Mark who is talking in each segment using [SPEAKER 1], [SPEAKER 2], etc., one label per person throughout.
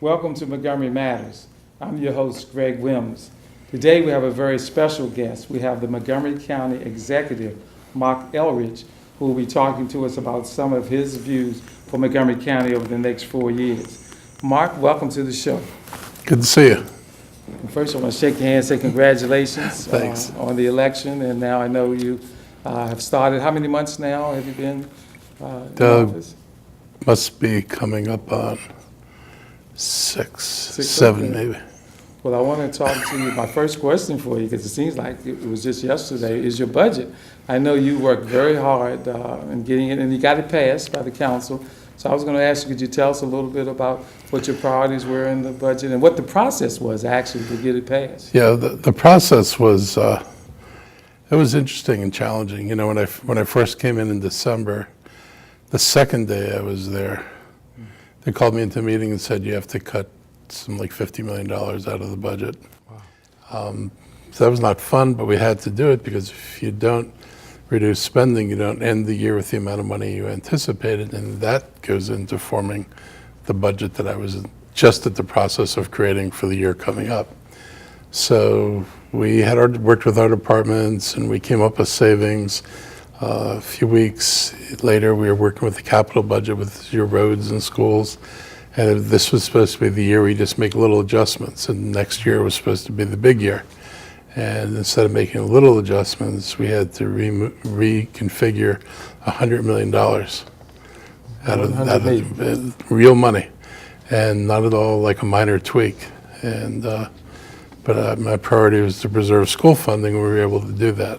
[SPEAKER 1] Welcome to Montgomery Matters. I'm your host, Greg Wims. Today we have a very special guest. We have the Montgomery County Executive, Marc Elrich, who will be talking to us about some of his views for Montgomery County over the next 4 years. Marc, welcome to the show.
[SPEAKER 2] Good to see you.
[SPEAKER 1] First, I want to shake your hand and say congratulations
[SPEAKER 2] Thanks.
[SPEAKER 1] On the election. And now I know you have started. How many months now have you been in office?
[SPEAKER 2] Must be coming up on six,
[SPEAKER 1] Six,
[SPEAKER 2] seven
[SPEAKER 1] okay.
[SPEAKER 2] maybe.
[SPEAKER 1] Well, I want to talk to you. My first question for you, because it seems like it was just yesterday, is your budget. I know you worked very hard in getting it, and you got it passed by the council. So I was going to ask you, could you tell us a little bit about what your priorities were in the budget and what the process was actually to get it passed?
[SPEAKER 2] Yeah, the process was it was interesting and challenging. You know, when I first came in December, the second day I was there, they called me into a meeting and said you have to cut some like $50 million out of the budget. Wow. So that was not fun, but we had to do it because if you don't reduce spending, you don't end the year with the amount of money you anticipated, and that goes into forming the budget that I was just at the process of creating for the year coming up. So we had worked with our departments, and we came up with savings. A few weeks later, we were working with the capital budget with your roads and schools, and this was supposed to be the year we just make little adjustments, and next year was supposed to be the big year. And instead of making little adjustments, we had to reconfigure $100 million out of real money, and not at all like a minor tweak. And but my priority was to preserve school funding, and we were able to do that.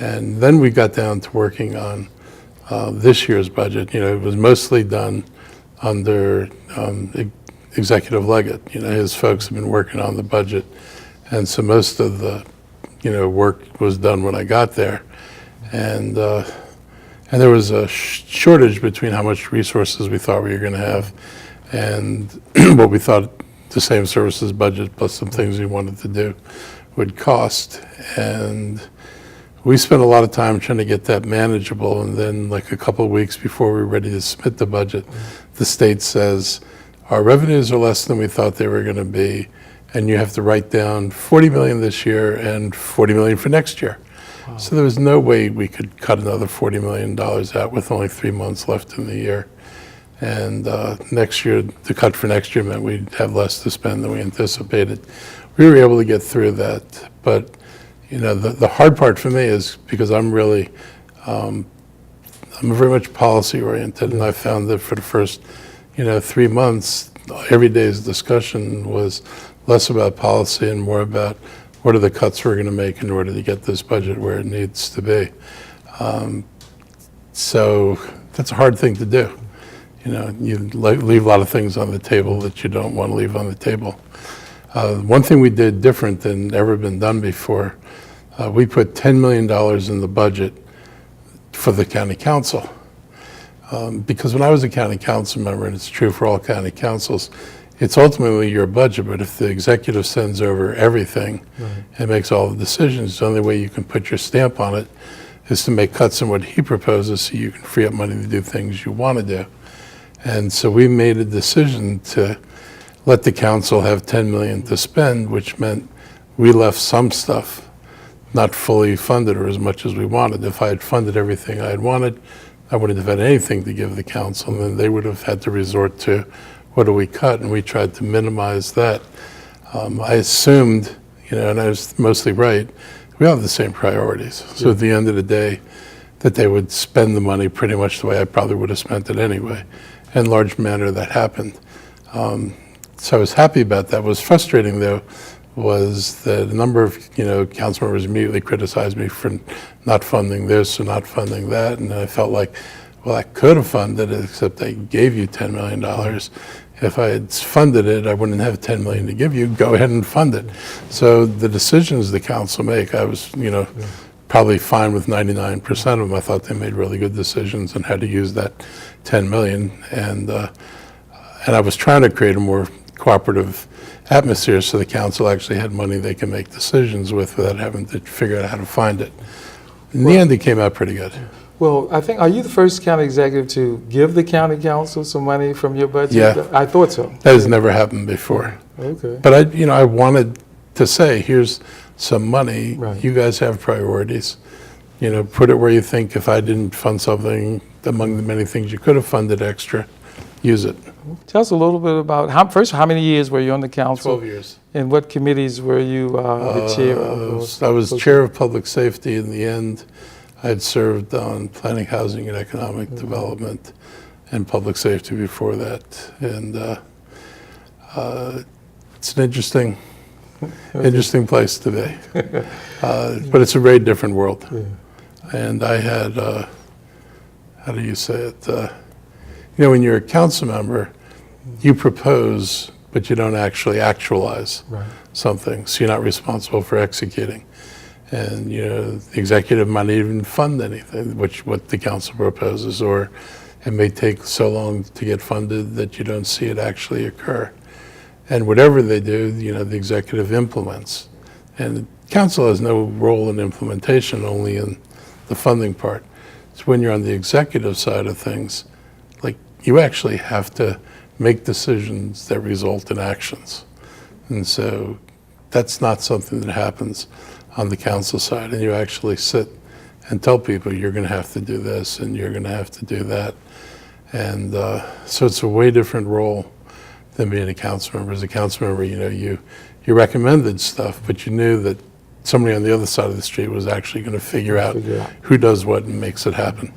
[SPEAKER 2] And then we got down to working on this year's budget. You know, it was mostly done under Executive Leggett. You know, his folks have been working on the budget. And so most of the, work was done when I got there, and there was a shortage between how much resources we thought we were going to have, and what we thought the same services budget plus some things we wanted to do would cost. And we spent a lot of time trying to get that manageable. And then, like a couple of weeks before we were ready to submit the budget, the state says our revenues are less than we thought they were going to be. And you have to write down $40 million this year and $40 million for next year. Wow. So there was no way we could cut another $40 million out with only 3 months left in the year. And next year, the cut for next year meant we'd have less to spend than we anticipated. We were able to get through that. But, the hard part for me is because I'm really, I'm very much policy oriented. And I found that for the first, 3 months, every day's discussion was less about policy and more about what are the cuts we're going to make in order to get this budget where it needs to be. So that's a hard thing to do. You leave a lot of things on the table that you don't want to leave on the table. One thing we did different than ever been done before, we put $10 million in the budget for the county council. Because when I was a county council member, and it's true for all county councils, it's ultimately your budget, but if the executive sends over everything and makes all the decisions, the only way you can put your stamp on it is to make cuts in what he proposes so you can free up money to do things you want to do. And so we made a decision to let the council have $10 million to spend, which meant we left some stuff not fully funded or as much as we wanted. If I had funded everything I had wanted, I wouldn't have had anything to give the council, and then they would have had to resort to what do we cut, and we tried to minimize that. I assumed, and I was mostly right, we all have the same priorities. So at the end of the day, that they would spend the money pretty much the way I probably would have spent it anyway. In large manner, that happened. So I was happy about that. What was frustrating, though, was that a number of, council members immediately criticized me for not funding this or not funding that, and I felt like, well, I could have funded it, except I gave you $10 million. If I had funded it, I wouldn't have $10 million to give you. Go ahead and fund it. So the decisions the council make, I was, probably fine with 99% of them. I thought they made really good decisions on how to use that $10 million. And I was trying to create a more cooperative atmosphere so the council actually had money they can make decisions with without having to figure out how to find it. In the end, it came out pretty good.
[SPEAKER 1] Well, I think, are you the first county executive to give the county council some money from your budget?
[SPEAKER 2] Yeah.
[SPEAKER 1] I thought so.
[SPEAKER 2] That has never happened before.
[SPEAKER 1] Okay.
[SPEAKER 2] But I wanted to say, here's some money.
[SPEAKER 1] Right.
[SPEAKER 2] You guys have priorities. Put it where you think. If I didn't fund something among the many things you could have funded extra, use it.
[SPEAKER 1] Tell us a little bit about, how many years were you on the council?
[SPEAKER 2] 12 years.
[SPEAKER 1] And what committees were you the chair of?
[SPEAKER 2] I was chair of public safety in the end. I had served on planning, housing, and economic development and public safety before that. And it's an interesting place to be. But it's a very different world.
[SPEAKER 1] Yeah.
[SPEAKER 2] And I had, how do you say it? When you're a council member, you propose, but you don't actually actualize
[SPEAKER 1] Right.
[SPEAKER 2] something. So you're not responsible for executing. And the executive might not even fund anything, what the council proposes, or it may take so long to get funded that you don't see it actually occur. And whatever they do, the executive implements. And the council has no role in implementation, only in the funding part. So when you're on the executive side of things, you actually have to make decisions that result in actions. And so that's not something that happens on the council side. And you actually sit and tell people, you're going to have to do this and you're going to have to do that. And so it's a way different role than being a council member. As a council member, you recommended stuff, but you knew that somebody on the other side of the street was actually going to figure out who does what and makes it happen.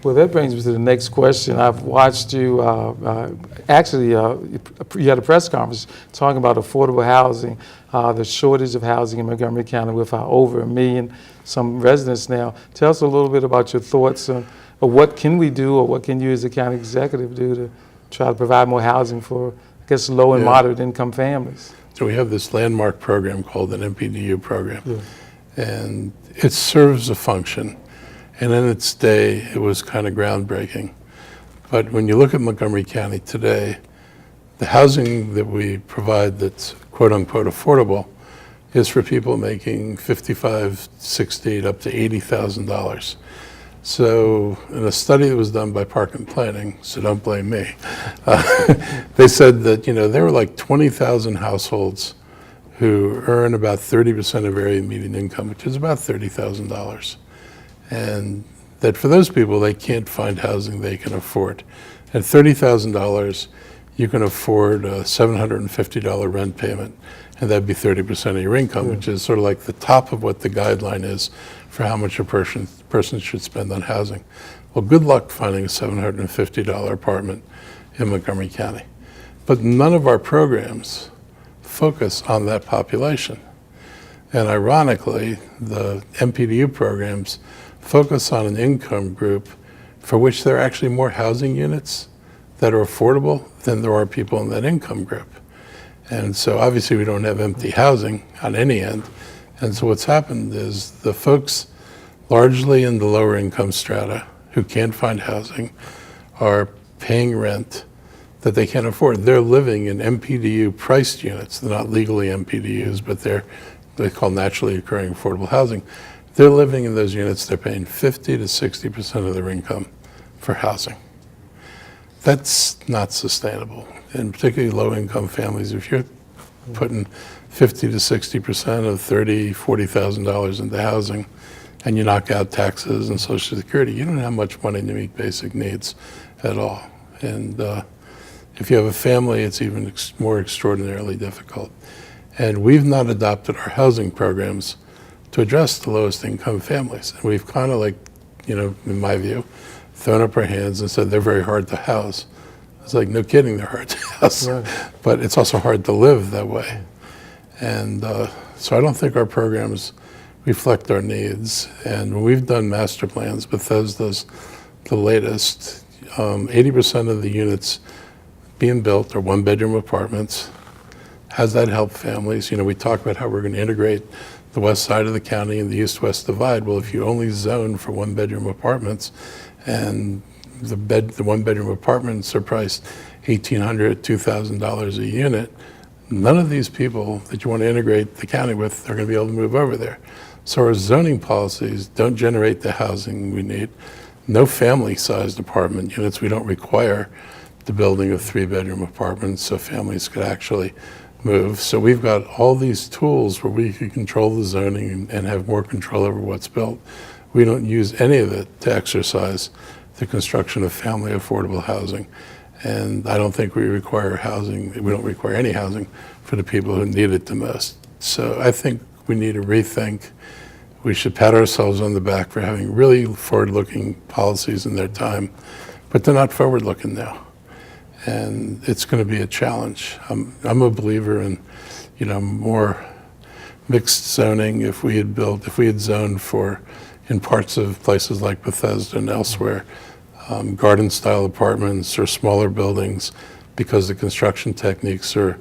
[SPEAKER 1] Well, that brings me to the next question. I've watched you, you had a press conference talking about affordable housing, the shortage of housing in Montgomery County with over 1 million some residents now. Tell us a little bit about your thoughts on what can we do, or what can you as a county executive do to try to provide more housing for, I guess, low and moderate income families?
[SPEAKER 2] So we have this landmark program called an MPDU program, and it serves a function. And in its day, it was kind of groundbreaking. But when you look at Montgomery County today, the housing that we provide that's quote unquote affordable is for people making $55,000, $60,000 up to $80,000. So in a study that was done by Park and Planning, so don't blame me, they said that there were like 20,000 households who earn about 30% of area median income, which is about $30,000. And that for those people, they can't find housing they can afford. At $30,000, you can afford a $750 rent payment, and that'd be 30% of your income, which is sort of like the top of what the guideline is for how much a person should spend on housing. Well, good luck finding a $750 apartment in Montgomery County. But none of our programs focus on that population. And ironically, the MPDU programs focus on an income group for which there are actually more housing units that are affordable than there are people in that income group. And so obviously we don't have empty housing on any end. And so what's happened is the folks largely in the lower income strata who can't find housing are paying rent that they can't afford. They're living in MPDU priced units. They're not legally MPDUs, but they're call naturally occurring affordable housing. They're living in those units, they're paying 50 to 60% of their income for housing. That's not sustainable. And particularly low-income families, if you're putting 50 to 60% of $30,000, $40,000 into housing, and you knock out taxes and Social Security, you don't have much money to meet basic needs at all. And if you have a family, it's even more extraordinarily difficult. And we've not adopted our housing programs to address the lowest income families. And we've kind of in my view, thrown up our hands and said they're very hard to house. It's like, no kidding, they're hard to house. Right. But it's also hard to live that way. And so I don't think our programs reflect our needs. And when we've done master plans, Bethesda's the latest, 80% of the units being built are one-bedroom apartments. How's that help families? We talk about how we're going to integrate the west side of the county and the east-west divide. Well, if you only zone for one-bedroom apartments, and the one-bedroom apartments are priced $1,800, $2,000 a unit, none of these people that you want to integrate the county with are going to be able to move over there. So our zoning policies don't generate the housing we need. No family-sized apartment units. We don't require the building of 3-bedroom apartments so families could actually move. So we've got all these tools where we can control the zoning and have more control over what's built. We don't use any of it to exercise the construction of family affordable housing. And I don't think we require housing, we don't require any housing for the people who need it the most. So I think we need to rethink. We should pat ourselves on the back for having really forward-looking policies in their time, but they're not forward-looking now. And it's going to be a challenge. I'm a believer in, more mixed zoning. If we had zoned for, in parts of places like Bethesda and elsewhere, garden-style apartments or smaller buildings, because the construction techniques are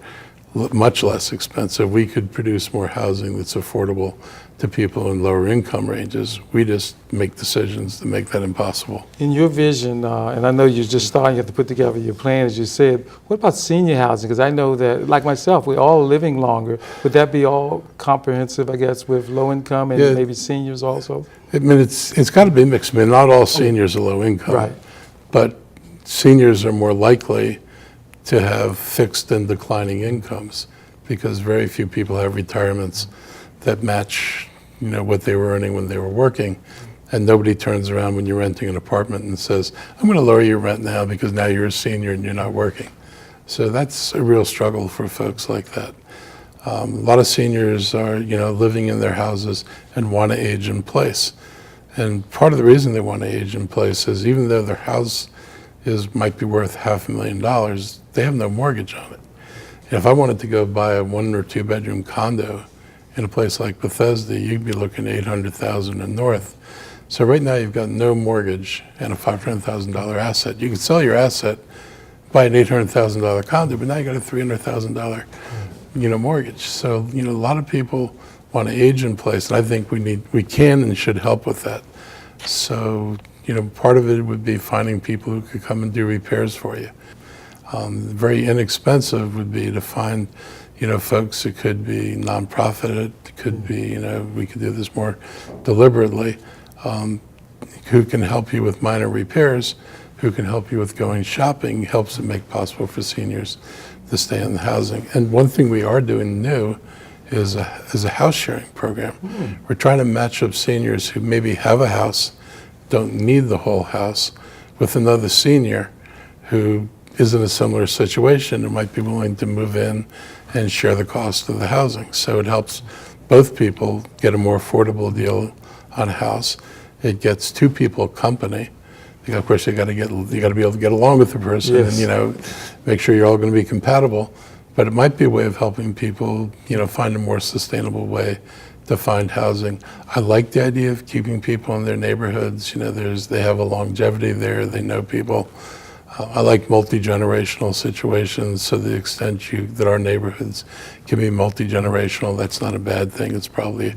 [SPEAKER 2] much less expensive, we could produce more housing that's affordable to people in lower income ranges. We just make decisions to make that impossible.
[SPEAKER 1] In your vision, and I know you're just starting, you have to put together your plan, as you said, what about senior housing? Because I know that, like myself, we're all living longer. Would that be all comprehensive, I guess, with low income and maybe seniors also?
[SPEAKER 2] I mean, it's got to be mixed. I mean, not all seniors are low income,
[SPEAKER 1] right?
[SPEAKER 2] But seniors are more likely to have fixed and declining incomes because very few people have retirements that match, what they were earning when they were working. And nobody turns around when you're renting an apartment and says, I'm going to lower your rent now because now you're a senior and you're not working. So that's a real struggle for folks like that. A lot of seniors are, living in their houses and want to age in place. And part of the reason they want to age in place is even though their house might be worth $500,000, they have no mortgage on it. If I wanted to go buy a 1 or 2 bedroom condo in a place like Bethesda, you'd be looking at $800,000 and north. So right now you've got no mortgage and a $500,000 asset. You could sell your asset, buy an $800,000 condo, but now you got a $300,000 mortgage. So a lot of people want to age in place, and I think we can and should help with that. So part of it would be finding people who could come and do repairs for you. Very inexpensive would be to find, folks who could be nonprofit, could be, we could do this more deliberately, who can help you with minor repairs, who can help you with going shopping, helps it make possible for seniors to stay in the housing. And one thing we are doing new is a house sharing program. We're trying to match up seniors who maybe have a house, don't need the whole house, with another senior who is in a similar situation and might be willing to move in and share the cost of the housing. So it helps both people get a more affordable deal on a house. It gets 2 people company. Of course, you got to be able to get along with the person,
[SPEAKER 1] yes,
[SPEAKER 2] and make sure you're all going to be compatible. But it might be a way of helping people, find a more sustainable way to find housing. I like the idea of keeping people in their neighborhoods. They have a longevity there. They know people. I like multi-generational situations. So the extent that our neighborhoods can be multi-generational, that's not a bad thing. It's probably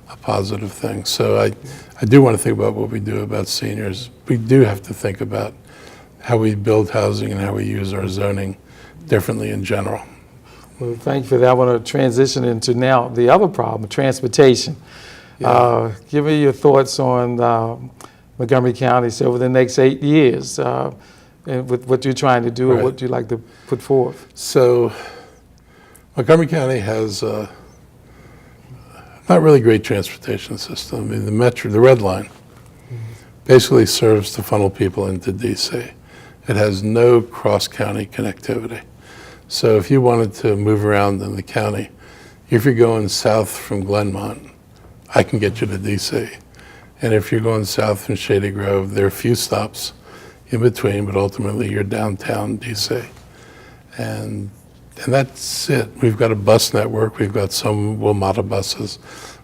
[SPEAKER 2] a positive thing. So I do want to think about what we do about seniors. We do have to think about how we build housing and how we use our zoning differently in general.
[SPEAKER 1] Well, thank you for that. I want to transition into now the other problem, transportation.
[SPEAKER 2] Yeah.
[SPEAKER 1] Give me your thoughts on Montgomery County over the next 8 years, and with what you're trying to do,
[SPEAKER 2] right,
[SPEAKER 1] or what you'd like to put forth.
[SPEAKER 2] So Montgomery County has not really great transportation system. I mean, the Red Line, basically serves to funnel people into DC. It has no cross-county connectivity. So if you wanted to move around in the county, if you're going south from Glenmont, I can get you to DC. And if you're going south from Shady Grove, there are a few stops in between, but ultimately you're downtown DC. And that's it. We've got a bus network. We've got some WMATA buses.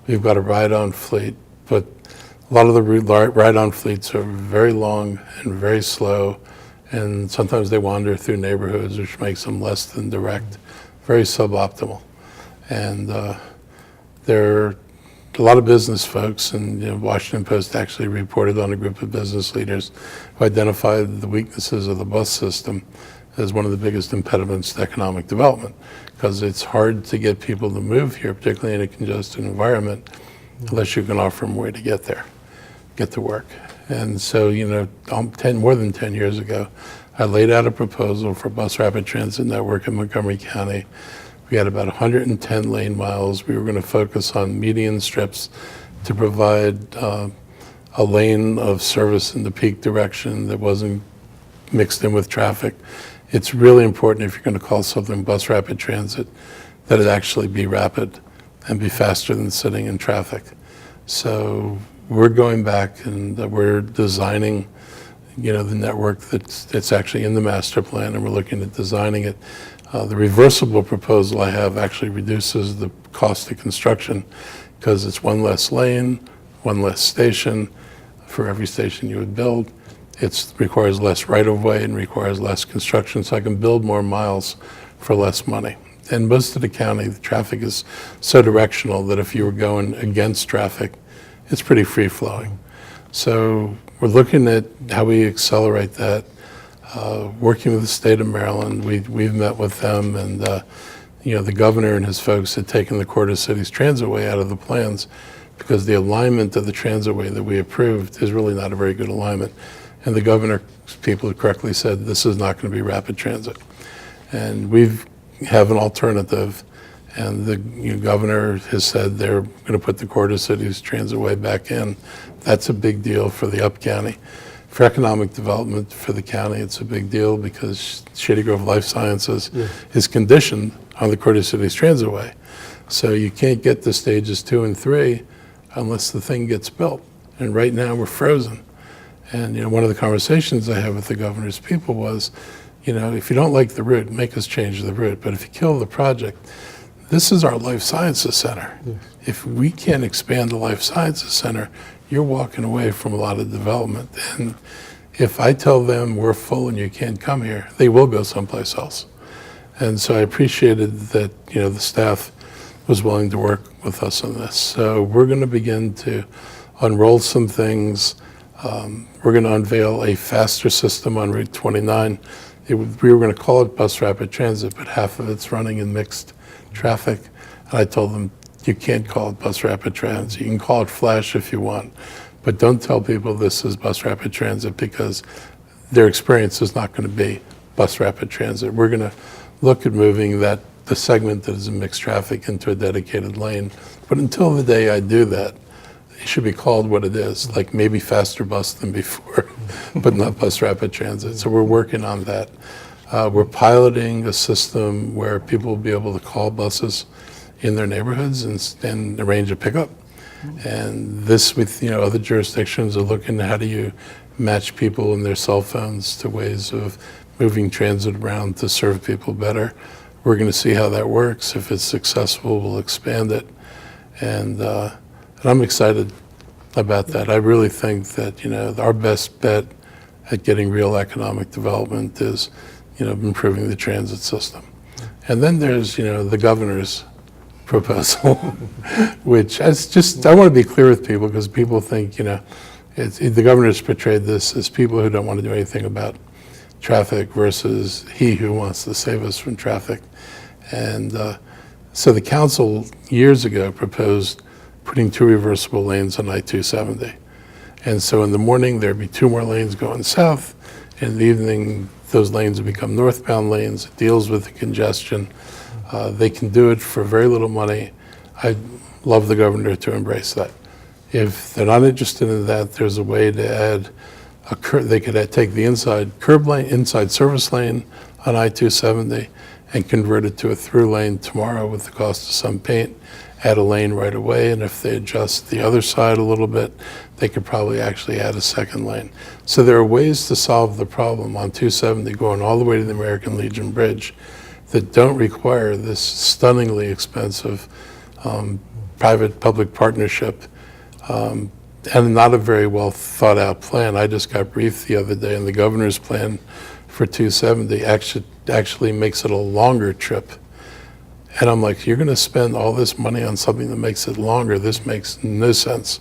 [SPEAKER 2] We've got a ride-on fleet, but a lot of the ride-on fleets are very long and very slow, and sometimes they wander through neighborhoods, which makes them less than direct, very suboptimal. And there are a lot of business folks, and Washington Post actually reported on a group of business leaders who identified the weaknesses of the bus system as one of the biggest impediments to economic development, because it's hard to get people to move here, particularly in a congested environment, unless you can offer them a way to get there, get to work. And so, more than 10 years ago, I laid out a proposal for bus rapid transit network in Montgomery County. We had about 110 lane miles. We were going to focus on median strips to provide a lane of service in the peak direction that wasn't mixed in with traffic. It's really important if you're going to call something bus rapid transit that it actually be rapid and be faster than sitting in traffic. So we're going back and we're designing, the network that's actually in the master plan, and we're looking at designing it. The reversible proposal I have actually reduces the cost of construction because it's one less lane, one less station for every station you would build. It requires less right-of-way and requires less construction, so I can build more miles for less money. And most of the county, the traffic is so directional that if you were going against traffic, it's pretty free-flowing. So we're looking at how we accelerate that. Working with the state of Maryland, we've met with them, and the governor and his folks had taken the Quarter Cities Transitway out of the plans because the alignment of the transitway that we approved is really not a very good alignment. And the governor's people correctly said this is not going to be rapid transit. And we have an alternative, and the governor has said they're going to put the Quarter Cities Transitway back in. That's a big deal for the Up County. For economic development for the county, it's a big deal because Shady Grove Life Sciences is conditioned on the Quarter Cities Transitway. So you can't get to stages 2 and 3 unless the thing gets built. And right now we're frozen. And one of the conversations I had with the governor's people was, if you don't like the route, make us change the route. But if you kill the project, this is our life sciences center. Yes. If we can't expand the life sciences center, you're walking away from a lot of development. And if I tell them we're full and you can't come here, they will go someplace else. And so I appreciated that, the staff was willing to work with us on this. So we're going to begin to unroll some things. We're going to unveil a faster system on Route 29. We were going to call it bus rapid transit, but half of it's running in mixed traffic. And I told them, you can't call it bus rapid transit. You can call it Flash if you want, but don't tell people this is bus rapid transit because their experience is not going to be bus rapid transit. We're going to look at moving the segment that is in mixed traffic into a dedicated lane. But until the day I do that, it should be called what it is, like maybe faster bus than before, but not bus rapid transit. So we're working on that. We're piloting a system where people will be able to call buses in their neighborhoods and arrange a pickup. And this, with other jurisdictions, are looking at how do you match people and their cell phones to ways of moving transit around to serve people better. We're going to see how that works. If it's successful, we'll expand it. And I'm excited about that. I really think that our best bet at getting real economic development is improving the transit system. And then there's the governor's proposal, which I want to be clear with people because people think the governor's portrayed this as people who don't want to do anything about traffic versus he who wants to save us from traffic. And so the council years ago proposed putting 2 reversible lanes on I-270. And so in the morning, there'd be 2 more lanes going south. In the evening, those lanes would become northbound lanes. It deals with the congestion. They can do it for very little money. I'd love the governor to embrace that. If they're not interested in that, there's a way to add they could take the inside curb lane, inside service lane on I-270 and convert it to a through lane tomorrow with the cost of some paint, add a lane right away, and if they adjust the other side a little bit, they could probably actually add a second lane. So there are ways to solve the problem on 270 going all the way to the American Legion Bridge that don't require this stunningly expensive private-public partnership and not a very well thought out plan. I just got briefed the other day, and the governor's plan for 270 actually makes it a longer trip. And I'm like, you're going to spend all this money on something that makes it longer. This makes no sense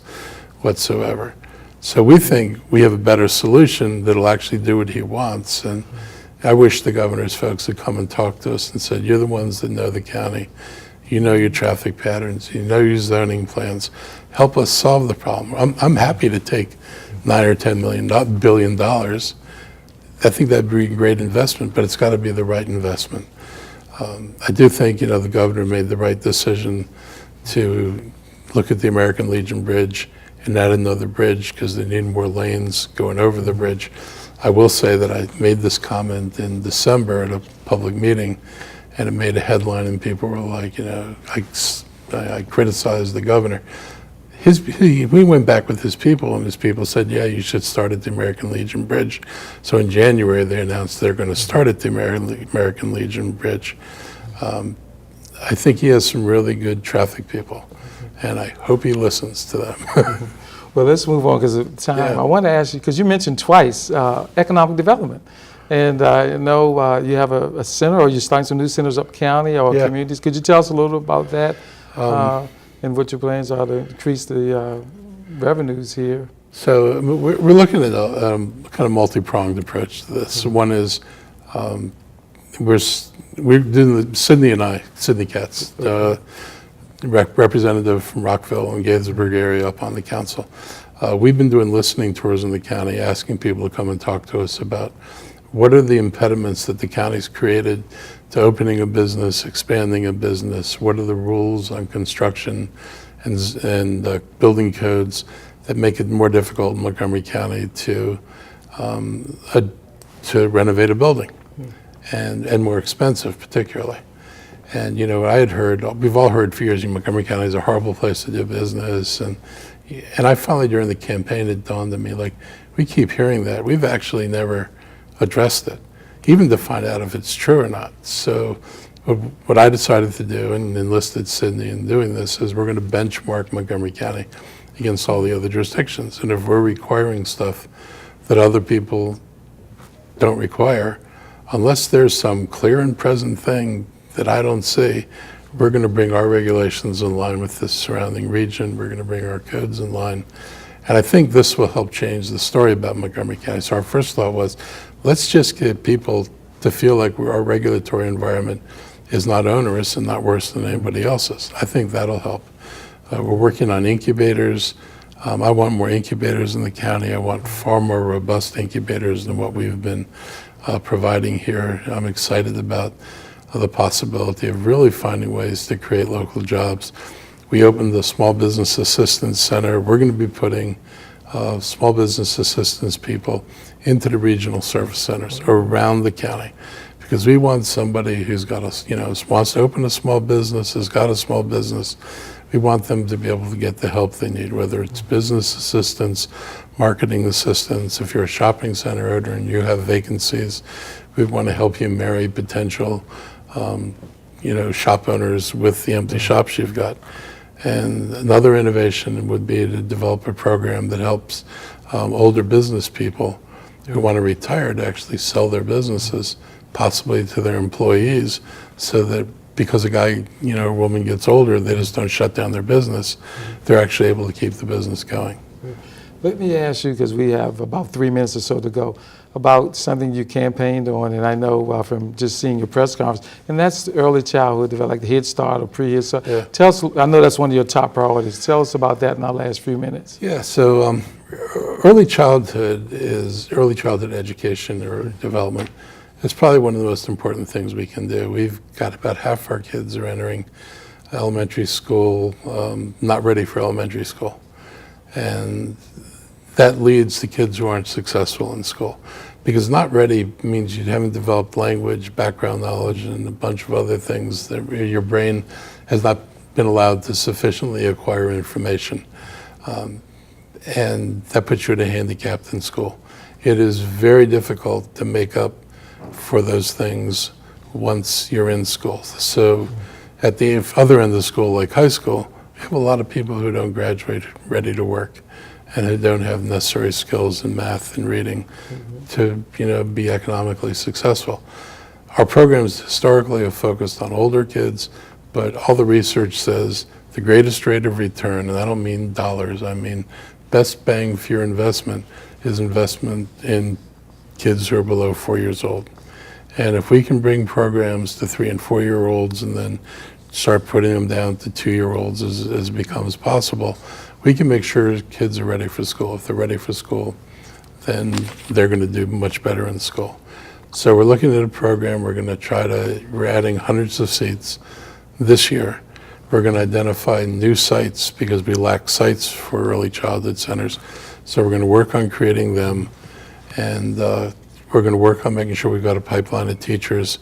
[SPEAKER 2] whatsoever. So we think we have a better solution that'll actually do what he wants. And I wish the governor's folks had come and talked to us and said, you're the ones that know the county. you know your traffic patterns, you know your zoning plans. Help us solve the problem. I'm happy to take $9 or $10 billion. I think that'd be a great investment, but it's got to be the right investment. I do think, the governor made the right decision to look at the American Legion Bridge and add another bridge because they need more lanes going over the bridge. I will say that I made this comment in December at a public meeting, and it made a headline, and people were like, I criticized the governor. We went back with his people, and his people said, yeah, you should start at the American Legion Bridge. So in January, they announced they're going to start at the American Legion Bridge. I think he has some really good traffic people, and I hope he listens to them.
[SPEAKER 1] Well, let's move on because of time.
[SPEAKER 2] Yeah.
[SPEAKER 1] I want to ask you, because you mentioned twice economic development. And I know you have a center, or you're starting some new centers up county or communities. Could you tell us a little about that and what your plans are to increase the revenues here?
[SPEAKER 2] So we're looking at a kind of multi-pronged approach to this. One is we're doing Sidney Katz, representative from Rockville and Gaithersburg area up on the council. We've been doing listening tours in the county, asking people to come and talk to us about what are the impediments that the county's created to opening a business, expanding a business? What are the rules on construction and building codes that make it more difficult in Montgomery County to renovate a building, and more expensive particularly? And I had heard, we've all heard for years, Montgomery County is a horrible place to do business, and I finally during the campaign it dawned on me, like, we keep hearing that. We've actually never addressed it, even to find out if it's true or not. So what I decided to do, and enlisted Sidney in doing this, is we're going to benchmark Montgomery County against all the other jurisdictions. And if we're requiring stuff that other people don't require, unless there's some clear and present thing that I don't see, we're going to bring our regulations in line with the surrounding region. We're going to bring our codes in line. And I think this will help change the story about Montgomery County. So our first thought was, let's just get people to feel like our regulatory environment is not onerous and not worse than anybody else's. I think that'll help. We're working on incubators. I want more incubators in the county. I want far more robust incubators than what we've been providing here. I'm excited about the possibility of really finding ways to create local jobs. We opened the Small Business Assistance Center. We're going to be putting small business assistance people into the regional service centers around the county, because we want somebody who's got wants to open a small business, has got a small business. We want them to be able to get the help they need, whether it's business assistance, marketing assistance. If you're a shopping center owner and you have vacancies, we want to help you marry potential shop owners with the empty shops you've got. And another innovation would be to develop a program that helps older business people who want to retire to actually sell their businesses, possibly to their employees, so that because a guy, or woman gets older, they just don't shut down their business. They're actually able to keep the business going.
[SPEAKER 1] Let me ask you, because we have about 3 minutes or so to go, about something you campaigned on, and I know from just seeing your press conference, and that's early childhood development, like the Head Start or pre-Head Start. Yeah. Tell us, I know that's one of your top priorities. Tell us about that in our last few minutes.
[SPEAKER 2] Yeah, so early childhood education or development is probably one of the most important things we can do. We've got about half our kids are entering elementary school, not ready for elementary school. And that leads to kids who aren't successful in school. Because not ready means you haven't developed language, background knowledge, and a bunch of other things that your brain has not been allowed to sufficiently acquire information. And that puts you at a handicapped in school. It is very difficult to make up for those things once you're in school. So at the other end of school, like high school, we have a lot of people who don't graduate ready to work and who don't have necessary skills in math and reading to be economically successful. Our programs historically have focused on older kids, but all the research says the greatest rate of return, and I don't mean dollars, I mean best bang for your investment, is investment in kids who are below 4 years old. And if we can bring programs to 3 and 4 year olds and then start putting them down to 2-year-olds as it becomes possible, we can make sure kids are ready for school. If they're ready for school, then they're going to do much better in school. So we're looking at a program. We're adding hundreds of seats this year. We're going to identify new sites because we lack sites for early childhood centers. So we're going to work on creating them, and we're going to work on making sure we've got a pipeline of teachers,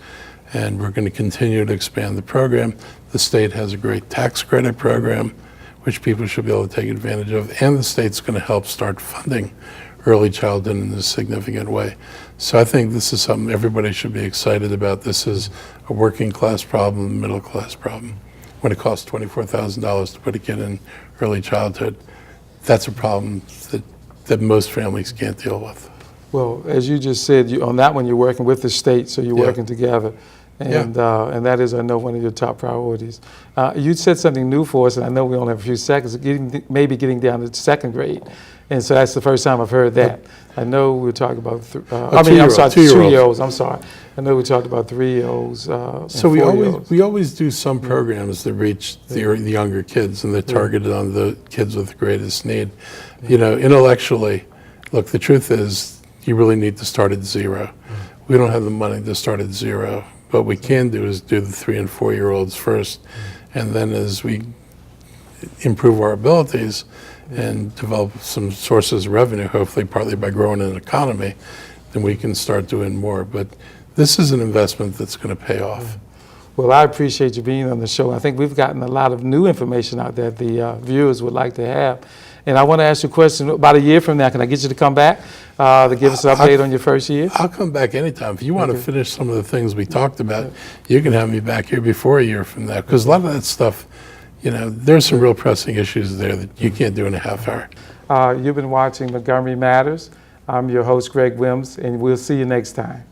[SPEAKER 2] and we're going to continue to expand the program. The state has a great tax credit program, which people should be able to take advantage of, and the state's going to help start funding early childhood in a significant way. So I think this is something everybody should be excited about. This is a working class problem, middle class problem. When it costs $24,000 to put a kid in early childhood, that's a problem that most families can't deal with.
[SPEAKER 1] Well, as you just said, on that one, you're working with the state, so you're working together. And that is, I know, one of your top priorities. You said something new for us, and I know we only have a few seconds, maybe getting down to second grade. And so that's the first time I've heard that. I know we were talking about, 2-year-olds, I'm sorry. I know we talked about 3-year-olds
[SPEAKER 2] So we always do some programs that reach the younger kids, and they're targeted on the kids with the greatest need. You know, intellectually, look, the truth is you really need to start at 0. We don't have the money to start at 0. What we can do is do the 3- and 4-year-olds first, and then as we improve our abilities and develop some sources of revenue, hopefully partly by growing an economy, then we can start doing more. But this is an investment that's going to pay off.
[SPEAKER 1] Well, I appreciate you being on the show. I think we've gotten a lot of new information out that the viewers would like to have. And I want to ask you a question. About a year from now, can I get you to come back to give us an update on your first year?
[SPEAKER 2] I'll come back anytime. If you want to finish some of the things we talked about, you can have me back here before a year from now. Because a lot of that stuff, you know, there's some real pressing issues there that you can't do in a half hour.
[SPEAKER 1] You've been watching Montgomery Matters. I'm your host, Greg Wims, and we'll see you next time.